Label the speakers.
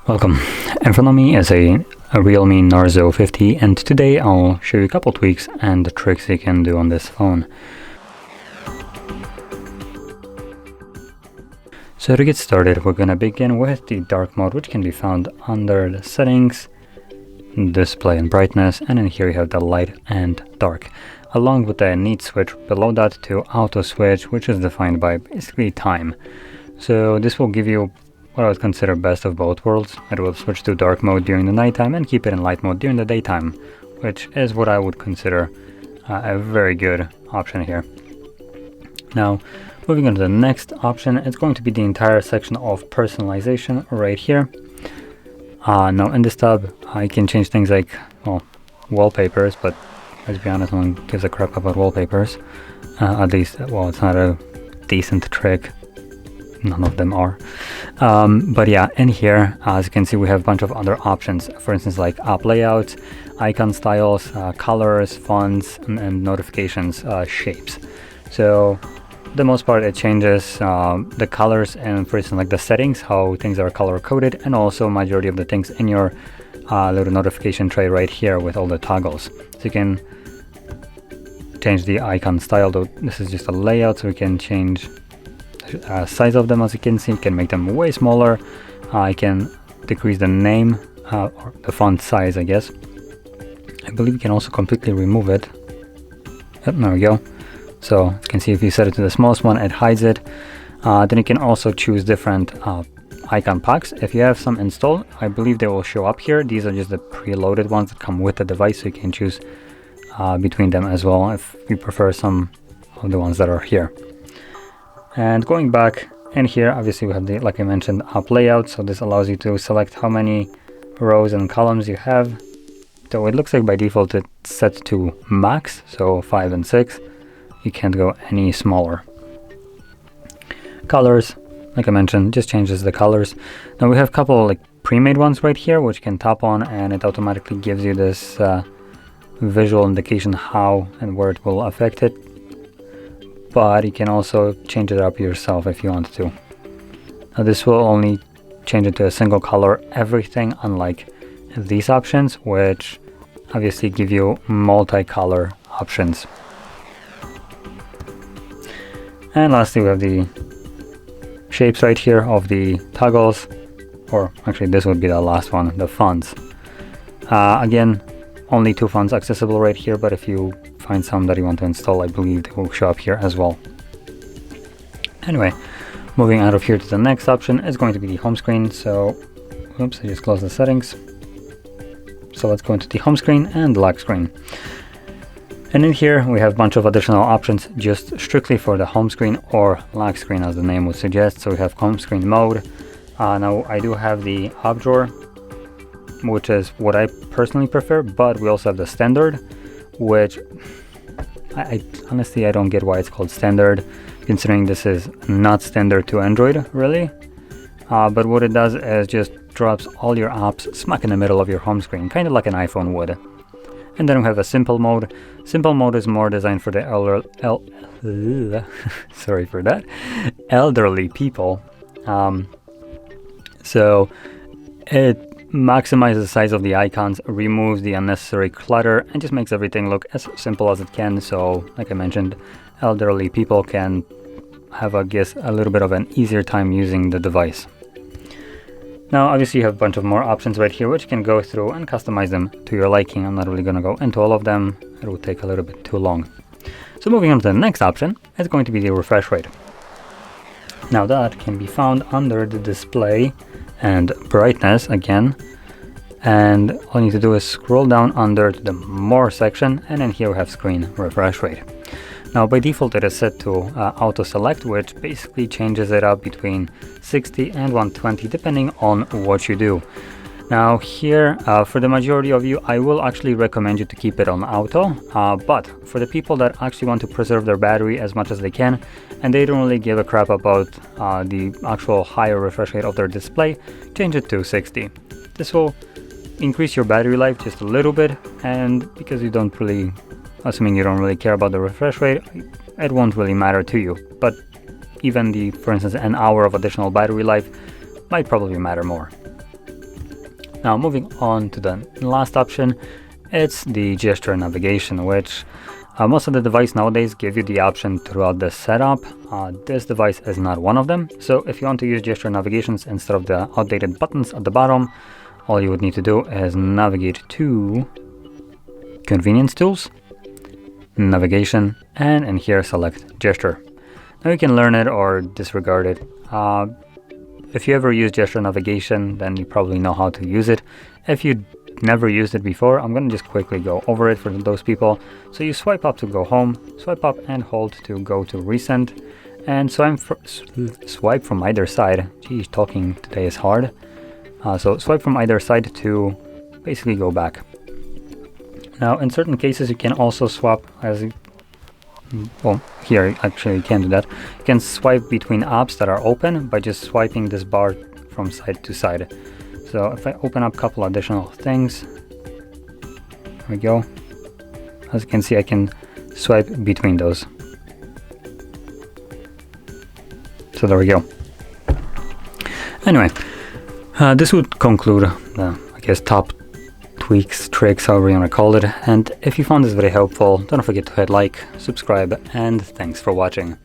Speaker 1: Welcome. In front of me is a REALME Narzo 50, and today I'll show you a couple tweaks and tricks you can do on this phone. So to get started, we're going to begin with the dark mode, which can be found under the settings, display and brightness, and in here you have the light and dark, along with the neat switch below that to auto switch, which is defined by basically time. So this will give you what I would consider best of both worlds. It will switch to dark mode during the nighttime and keep it in light mode during the daytime, which is what I would consider a very good option here. Now, moving on to the next option, it's going to be the entire section of personalization right here. Now in this tab, I can change things like, well, wallpapers, but let's be honest, no one gives a crap about wallpapers. At least, well, it's not a decent trick. None of them are. But yeah, in here, as you can see, we have a bunch of other options. For instance, like app layouts, icon styles, colors, fonts, and notifications, shapes. So the most part, it changes the colors and, for instance, like the settings, how things are color coded, and also majority of the things in your little notification tray right here with all the toggles. So you can change the icon style, though this is just a layout, so we can change size of them. As you can see, you can make them way smaller. I can decrease the name or the font size, I guess. I believe you can also completely remove it. Yep, there we go. So you can see if you set it to the smallest one, it hides it. Then you can also choose different icon packs. If you have some installed, I believe they will show up here. These are just the preloaded ones that come with the device, so you can choose between them as well if you prefer some of the ones that are here. And going back in here, obviously we have the, like I mentioned, app layout. So this allows you to select how many rows and columns you have. So it looks like by default it's set to max, so 5 and 6. You can't go any smaller. Colors, like I mentioned, just changes the colors. Now we have a couple like pre-made ones right here, which you can tap on, and it automatically gives you this visual indication how and where it will affect it. But you can also change it up yourself if you want to. Now this will only change it to a single color everything, unlike these options, which obviously give you multicolor options. And lastly, we have the shapes right here of the toggles, or actually this would be the last one, the fonts. Again, only 2 fonts accessible right here, but if you find some that you want to install, I believe they will show up here as well. Anyway, moving out of here to the next option is going to be the home screen. So, oops, I just closed the settings. So let's go into the home screen and lock screen. And in here we have a bunch of additional options just strictly for the home screen or lock screen, as the name would suggest. So we have home screen mode. Now I do have the up drawer, which is what I personally prefer, but we also have the standard, which I honestly I don't get why it's called standard, considering this is not standard to Android really. But what it does is just drops all your apps smack in the middle of your home screen, kind of like an iPhone would. And then we have a simple mode. Simple mode is more designed for the sorry for that, elderly people. So it maximizes the size of the icons, removes the unnecessary clutter, and just makes everything look as simple as it can. So like I mentioned, elderly people can have, I guess, a little bit of an easier time using the device. Now obviously you have a bunch of more options right here, which you can go through and customize them to your liking. I'm not really going to go into all of them, it will take a little bit too long. So moving on to the next option, it's going to be the refresh rate. Now that can be found under the display and brightness again, and all you need to do is scroll down under to the more section, and then here we have screen refresh rate. Now by default it is set to auto select, which basically changes it up between 60 and 120 depending on what you do. Now here, for the majority of you, I will actually recommend you to keep it on auto, but for the people that actually want to preserve their battery as much as they can, and they don't really give a crap about the actual higher refresh rate of their display, change it to 60. This will increase your battery life just a little bit, and because you don't really, assuming you don't really care about the refresh rate, it won't really matter to you. But even the, for instance, an hour of additional battery life might probably matter more. Now moving on to the last option, it's the gesture navigation, which most of the devices nowadays give you the option throughout the setup. This device is not one of them, so if you want to use gesture navigations instead of the outdated buttons at the bottom, all you would need to do is navigate to Convenience Tools, Navigation, and in here select Gesture. Now you can learn it or disregard it. If you ever use gesture navigation, then you probably know how to use it. If you never used it before, I'm gonna just quickly go over it for those people. So you swipe up to go home, swipe up and hold to go to recent, and swipe from either side. Geez, talking today is hard. So swipe from either side to basically go back. Now in certain cases you can also swap well, here actually you can't do that. You can swipe between apps that are open by just swiping this bar from side to side. So if I open up a couple additional things, there we go. As you can see, I can swipe between those. So there we go. Anyway, this would conclude the, I guess, top tweaks, tricks, however you want to call it. And if you found this very helpful, don't forget to hit like, subscribe, and thanks for watching.